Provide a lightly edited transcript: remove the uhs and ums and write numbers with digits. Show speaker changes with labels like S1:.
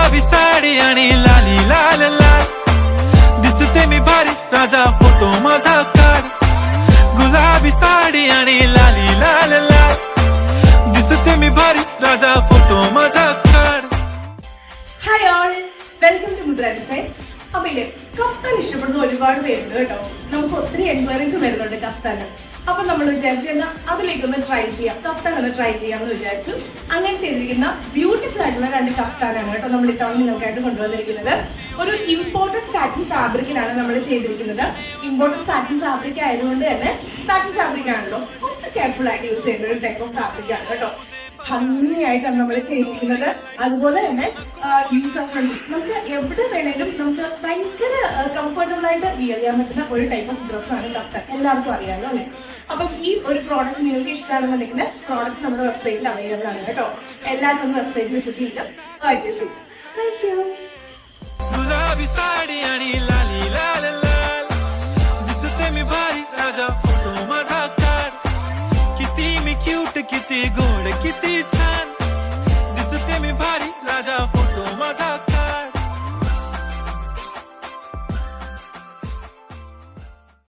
S1: गुलाबी साडी आणि लाली लाल लाल दिसते मी भारी राजा फोटो माझा काढ गुलाबी साडी आणि लाली लाल लाल दिसते मी भारी राजा फोटो माझा काढ
S2: ഹായ് ഓൾ വെൽക്കം ടു മുദ്ര ഡിസൈൻ. അപ്പൊ ഇല്ലേ കഫ്താൻ ഇഷ്ടപ്പെടുന്ന ഒരുപാട് പേരുണ്ട് കേട്ടോ. നമുക്ക് ഒത്തിരി എൻക്വയറീസ് വരുന്നുണ്ട് കഫ്താന്. അപ്പൊ നമ്മൾ വിചാരിച്ചു എന്നാൽ അതിലേക്കൊന്ന് ട്രൈ ചെയ്യാം, കഫ്താൻ ഒന്ന് ട്രൈ ചെയ്യാമെന്ന് വിചാരിച്ചു. അങ്ങനെ ചെയ്തിരിക്കുന്ന ബ്യൂട്ടിഫുൾ ആയിട്ടുള്ള 2 കഫ്താനാണ് കേട്ടോ നമ്മൾ ഇത്തവണ നിങ്ങൾക്കായിട്ട് കൊണ്ടുവന്നിരിക്കുന്നത്. ഒരു ഇമ്പോർട്ടഡ് സാറ്റിൻ ഫാബ്രിക്കിലാണ് നമ്മൾ ചെയ്തിരിക്കുന്നത്. ഇമ്പോർട്ടഡ് സാറ്റിൻ ഫാബ്രിക് ആയതുകൊണ്ട് തന്നെ സാറ്റിൻ ഫാബ്രിക് ആണല്ലോ ഒന്ന് കെയർഫുൾ ആയിട്ട് യൂസ് ചെയ്യുന്ന ഒരു ടൈപ്പ് ഓഫ് ഫാബ്രിക് ആണ് കേട്ടോ. ഭംഗിയായിട്ടാണ് നമ്മൾ ചെയ്തിരിക്കുന്നത്. അതുപോലെ തന്നെ യൂസർ ഫ്രണ്ട്ലി, നമുക്ക് എവിടെ വേണേലും നമുക്ക് ഭയങ്കര കംഫർട്ടബിൾ ആയിട്ട് വിയർ ചെയ്യാൻ പറ്റുന്ന ഒരു ടൈപ്പ് ഓഫ് ഡ്രസ്സാണ് കഫ്താൻ. എല്ലാവർക്കും അറിയാമല്ലോ അല്ലേ? അപ്പം ഈ ഒരു പ്രോഡക്റ്റ് നിങ്ങൾക്ക് ഇഷ്ടമാണെന്നുണ്ടെങ്കിൽ പ്രോഡക്റ്റ് നമ്മുടെ വെബ്സൈറ്റിൽ അവൈലബിൾ ആണ് കേട്ടോ. എല്ലാവരും ഒന്ന് വെബ്സൈറ്റ് വിസിറ്റ് ചെയ്ത് പർച്ചേസ് ചെയ്യും. Thank you.
S1: गुलाबी साडी आणि लाली लाल लाल दिसते मी भारी राजा फोटो माझा काढ किती मी क्यूट किती गोड